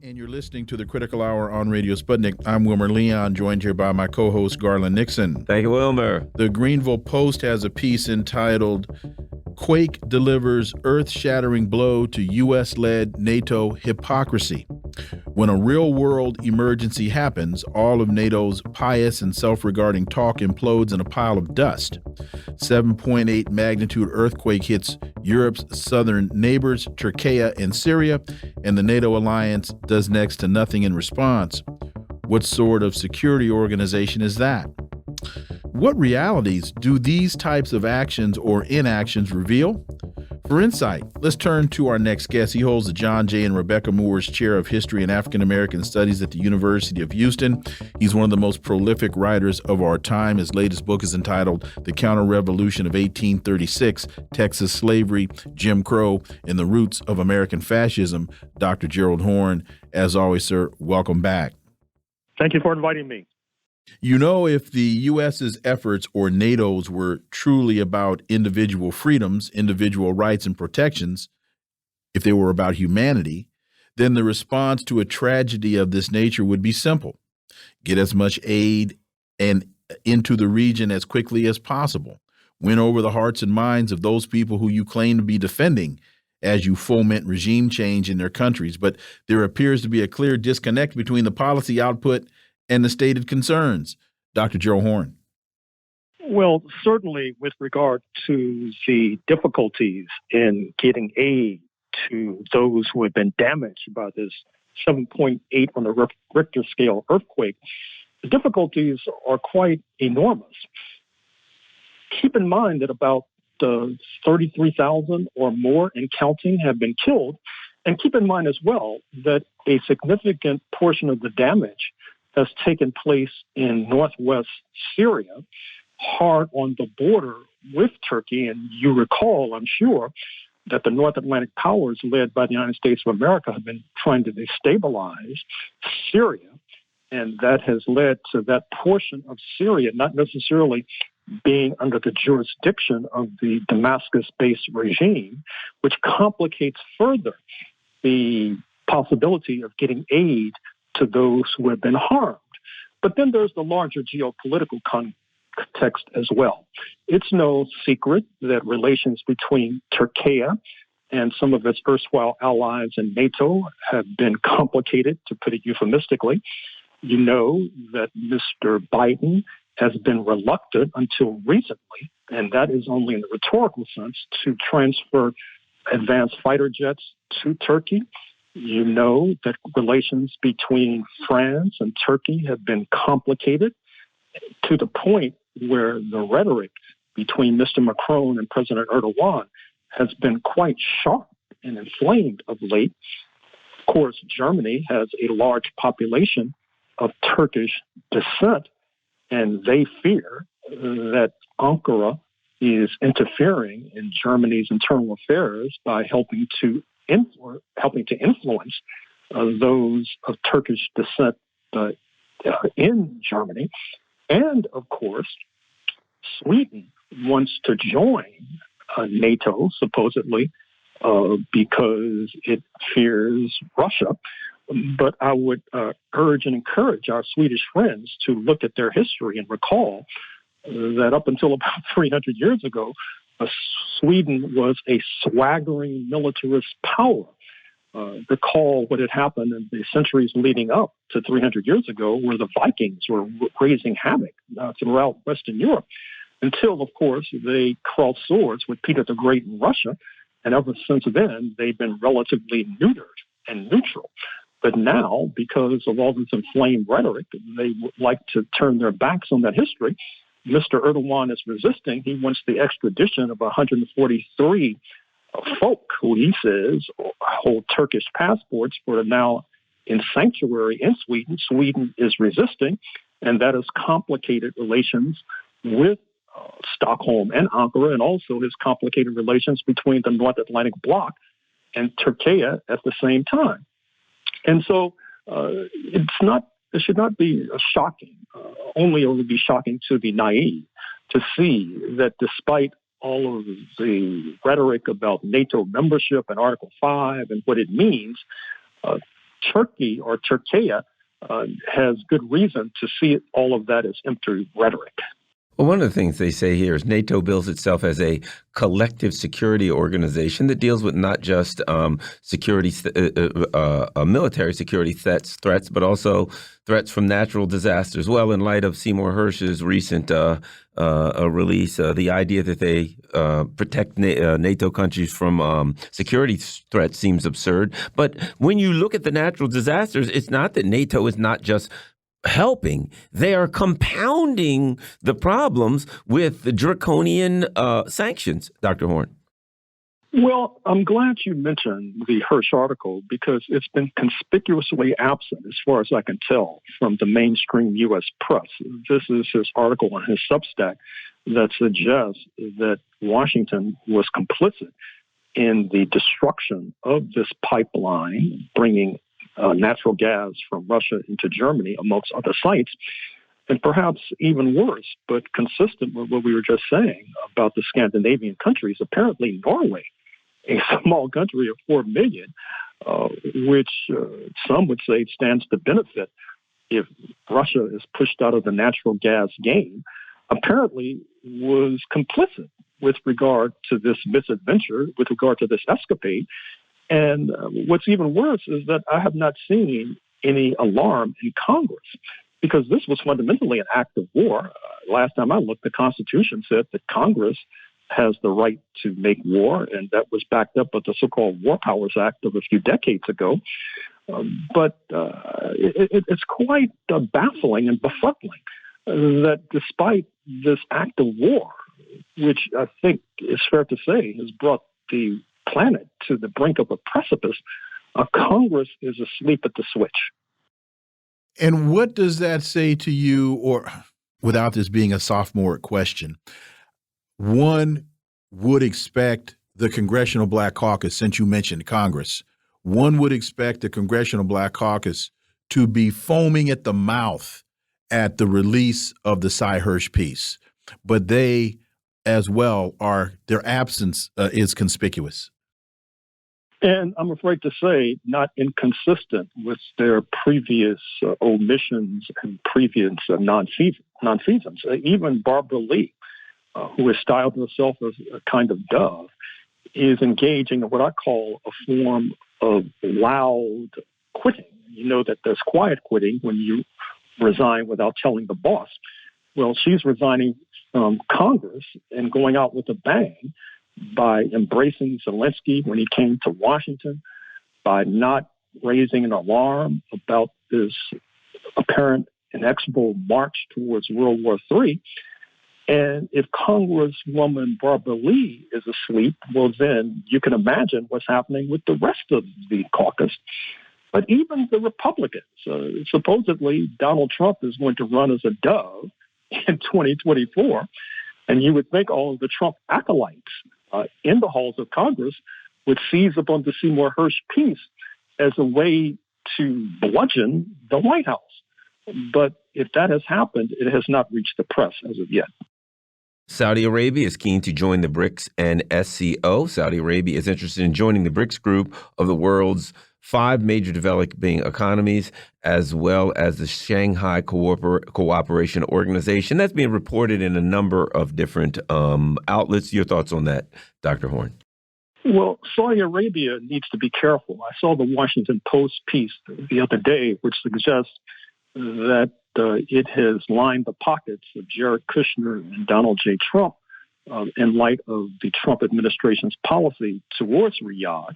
And you're listening to the Critical Hour on Radio Sputnik. I'm Wilmer Leon, joined here by my co-host Garland Nixon. Thank you, Wilmer. The Greenville Post has a piece entitled "Quake Delivers Earth-Shattering Blow to U.S.-Led NATO Hypocrisy." When a real-world emergency happens, all of NATO's pious and self-regarding talk implodes in a pile of dust. 7.8 magnitude earthquake hits Europe's southern neighbors, Türkiye and Syria, and the NATO alliance does next to nothing in response. What sort of security organization is that? What realities do these types of actions or inactions reveal? For insight, let's turn to our next guest. He holds the John J. and Rebecca Moores Chair of History and African American Studies at the University of Houston. He's one of the most prolific writers of our time. His latest book is entitled The Counter-Revolution of 1836, Texas Slavery, Jim Crow, and the Roots of American Fascism. Dr. Gerald Horne, as always, sir, welcome back. Thank you for inviting me. You know, if the U.S.'s efforts or NATO's were truly about individual freedoms, individual rights and protections, if they were about humanity, then the response to a tragedy of this nature would be simple. Get as much aid and into the region as quickly as possible. Win over the hearts and minds of those people who you claim to be defending as you foment regime change in their countries. But there appears to be a clear disconnect between the policy output and the stated concerns. Dr. Gerald Horne. Well, certainly with regard to the difficulties in getting aid to those who have been damaged by this 7.8 on the Richter scale earthquake, the difficulties are quite enormous. Keep in mind that about 33,000 or more and counting have been killed. And keep in mind as well that a significant portion of the damage has taken place in northwest Syria, hard on the border with Turkey. And you recall, I'm sure, that the North Atlantic powers led by the United States of America have been trying to destabilize Syria. And that has led to that portion of Syria not necessarily being under the jurisdiction of the Damascus-based regime, which complicates further the possibility of getting aid to those who have been harmed. But then there's the larger geopolitical context as well. It's no secret that relations between Türkiye and some of its erstwhile allies in NATO have been complicated, to put it euphemistically. You know that Mr. Biden has been reluctant until recently, and that is only in the rhetorical sense, to transfer advanced fighter jets to Turkey. You know that relations between France and Turkey have been complicated to the point where the rhetoric between Mr. Macron and President Erdogan has been quite sharp and inflamed of late. Of course, Germany has a large population of Turkish descent, and they fear that Ankara is interfering in Germany's internal affairs by helping to influence those of Turkish descent in Germany. And, of course, Sweden wants to join NATO, supposedly, because it fears Russia. But I would urge and encourage our Swedish friends to look at their history and recall that up until about 300 years ago, Sweden was a swaggering militarist power. Recall what had happened in the centuries leading up to 300 years ago, where the Vikings were raising havoc throughout Western Europe, until, of course, they crossed swords with Peter the Great in Russia. And ever since then, they've been relatively neutered and neutral. But now, because of all this inflamed rhetoric, they would like to turn their backs on that history. Mr. Erdogan is resisting. He wants the extradition of 143 folk who he says hold Turkish passports but are now in sanctuary in Sweden. Sweden is resisting, and that has complicated relations with Stockholm and Ankara, and also has complicated relations between the North Atlantic Bloc and Türkiye at the same time. And so it should not be shocking, only it would be shocking to the naive to see that despite all of the rhetoric about NATO membership and Article 5 and what it means, Turkey or Türkiye has good reason to see all of that as empty rhetoric. Well, one of the things they say here is NATO bills itself as a collective security organization that deals with not just military security threats, but also threats from natural disasters. Well, in light of Seymour Hersh's recent release, the idea that they protect NATO countries from security threats seems absurd. But when you look at the natural disasters, it's not that NATO is not just helping. They are compounding the problems with the draconian sanctions, Dr. Horne. Well, I'm glad you mentioned the Hirsch article because it's been conspicuously absent, as far as I can tell, from the mainstream U.S. press. This is his article on his Substack that suggests that Washington was complicit in the destruction of this pipeline, bringing natural gas from Russia into Germany, amongst other sites. And perhaps even worse, but consistent with what we were just saying about the Scandinavian countries, apparently Norway, a small country of 4 million, which some would say stands to benefit if Russia is pushed out of the natural gas game, apparently was complicit with regard to this misadventure, with regard to this escapade. And what's even worse is that I have not seen any alarm in Congress, because this was fundamentally an act of war. Last time I looked, the Constitution said that Congress has the right to make war, and that was backed up by the so-called War Powers Act of a few decades ago. But it's quite baffling and befuddling that despite this act of war, which I think is fair to say has brought the planet to the brink of a precipice, Congress is asleep at the switch. And what does that say to you, or without this being a sophomore question, one would expect the Congressional Black Caucus, since you mentioned Congress, one would expect the Congressional Black Caucus to be foaming at the mouth at the release of the Cy Hirsch piece. But they as well their absence is conspicuous. And I'm afraid to say, not inconsistent with their previous omissions and previous nonfeasance. Even Barbara Lee, who has styled herself as a kind of dove, is engaging in what I call a form of loud quitting. You know that there's quiet quitting when you resign without telling the boss. Well, she's resigning from Congress and going out with a bang by embracing Zelensky when he came to Washington, by not raising an alarm about this apparent inexorable march towards World War III. And if Congresswoman Barbara Lee is asleep, well, then you can imagine what's happening with the rest of the caucus. But even the Republicans, supposedly Donald Trump is going to run as a dove in 2024. And you would think all of the Trump acolytes in the halls of Congress would seize upon the Seymour Hersh piece as a way to bludgeon the White House. But if that has happened, it has not reached the press as of yet. Saudi Arabia is keen to join the BRICS and SCO. Saudi Arabia is interested in joining the BRICS group of the world's 5 major developing economies, as well as the Shanghai Cooperation Organization. That's being reported in a number of different outlets. Your thoughts on that, Dr. Horne? Well, Saudi Arabia needs to be careful. I saw the Washington Post piece the other day, which suggests that it has lined the pockets of Jared Kushner and Donald J. Trump in light of the Trump administration's policy towards Riyadh.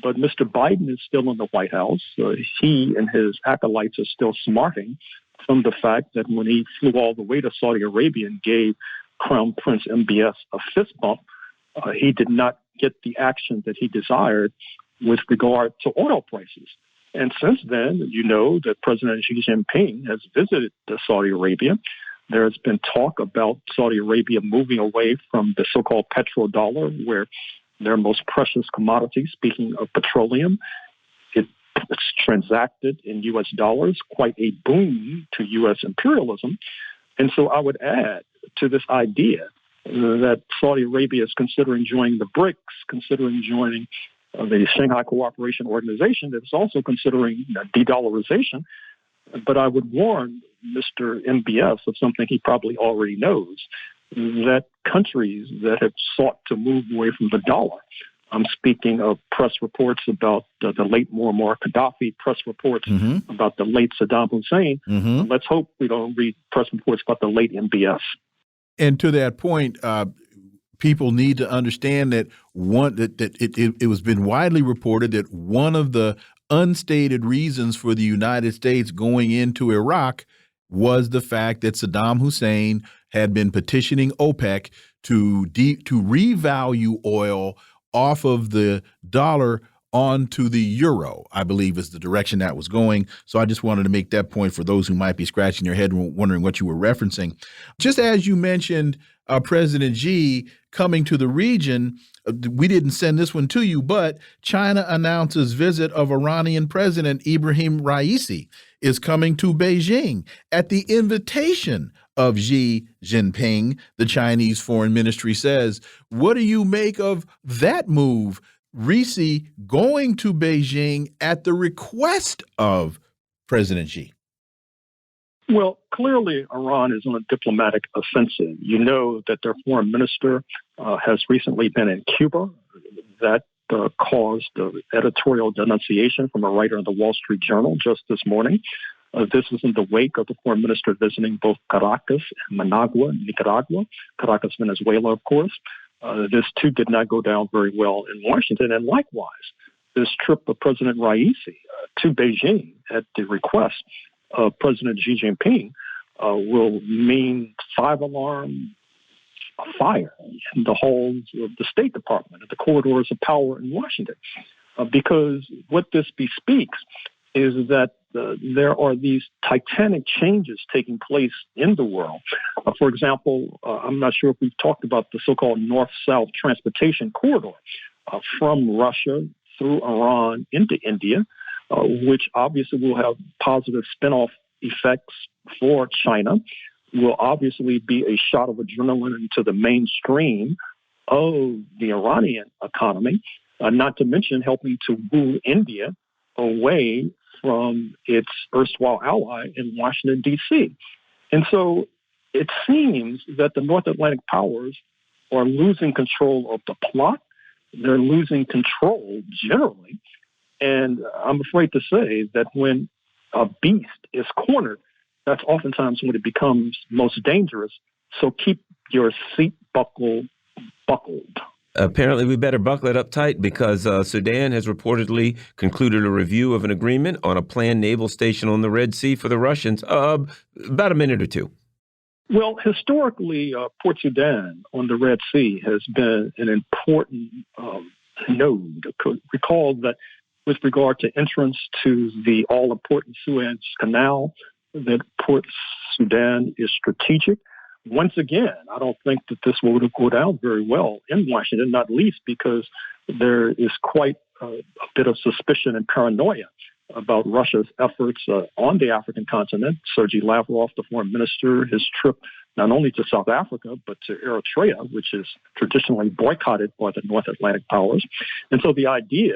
But Mr. Biden is still in the White House. He and his acolytes are still smarting from the fact that when he flew all the way to Saudi Arabia and gave Crown Prince MBS a fist bump, he did not get the action that he desired with regard to oil prices. And since then, you know that President Xi Jinping has visited Saudi Arabia. There has been talk about Saudi Arabia moving away from the so-called petrodollar, where their most precious commodity, speaking of petroleum, it's transacted in U.S. dollars, quite a boon to U.S. imperialism. And so I would add to this idea that Saudi Arabia is considering joining the BRICS, considering joining the Shanghai Cooperation Organization is also considering de-dollarization. But I would warn Mr. MBS of something he probably already knows, that countries that have sought to move away from the dollar, I'm speaking of press reports about the late Muammar Gaddafi, press reports about the late Saddam Hussein. Let's hope we don't read press reports about the late MBS. And to that point, people need to understand that it was been widely reported that one of the unstated reasons for the United States going into Iraq was the fact that Saddam Hussein had been petitioning OPEC to revalue oil off of the dollar onto the euro, I believe is the direction that was going. So I just wanted to make that point for those who might be scratching their head and wondering what you were referencing. Just as you mentioned, President Xi coming to the region, we didn't send this one to you, but China announces visit of Iranian President Ibrahim Raisi is coming to Beijing at the invitation of Xi Jinping, the Chinese Foreign Ministry says. What do you make of that move? Raisi going to Beijing at the request of President Xi. Well, clearly Iran is on a diplomatic offensive. You know that their foreign minister has recently been in Cuba. That caused editorial denunciation from a writer in the Wall Street Journal just this morning. This is in the wake of the foreign minister visiting both Caracas and Managua, Nicaragua, Caracas, Venezuela, of course. This, too, did not go down very well in Washington. And likewise, this trip of President Raisi to Beijing at the request of President Xi Jinping will mean five-alarm fire in the halls of the State Department, at the corridors of power in Washington. Because what this bespeaks is that there are these titanic changes taking place in the world. For example, I'm not sure if we've talked about the so-called North-South transportation corridor from Russia through Iran into India, which obviously will have positive spin-off effects for China, will obviously be a shot of adrenaline into the mainstream of the Iranian economy, not to mention helping to woo India away from its erstwhile ally in Washington, D.C. And so it seems that the North Atlantic powers are losing control of the plot. They're losing control generally. And I'm afraid to say that when a beast is cornered, that's oftentimes when it becomes most dangerous. So keep your seat buckled. Apparently, we better buckle it up tight because Sudan has reportedly concluded a review of an agreement on a planned naval station on the Red Sea for the Russians. About a minute or two. Well, historically, Port Sudan on the Red Sea has been an important node. Recall that with regard to entrance to the all-important Suez Canal, that Port Sudan is strategic. Once again, I don't think that this will go down very well in Washington, not least because there is quite a bit of suspicion and paranoia about Russia's efforts on the African continent. Sergei Lavrov, the foreign minister, his trip not only to South Africa, but to Eritrea, which is traditionally boycotted by the North Atlantic powers. And so the idea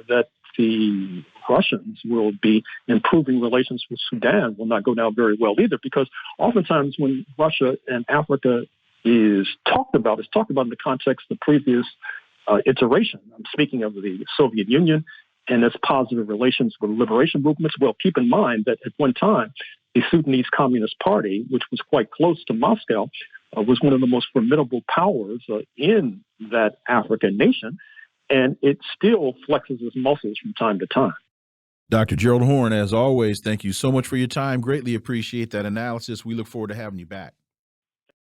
that the Russians will be improving relations with Sudan will not go down very well either, because oftentimes when Russia and Africa is talked about in the context of previous iteration. I'm speaking of the Soviet Union and its positive relations with liberation movements. Well, keep in mind that at one time, the Sudanese Communist Party, which was quite close to Moscow, was one of the most formidable powers in that African nation. And it still flexes its muscles from time to time. Dr. Gerald Horne, as always, thank you so much for your time. Greatly appreciate that analysis. We look forward to having you back.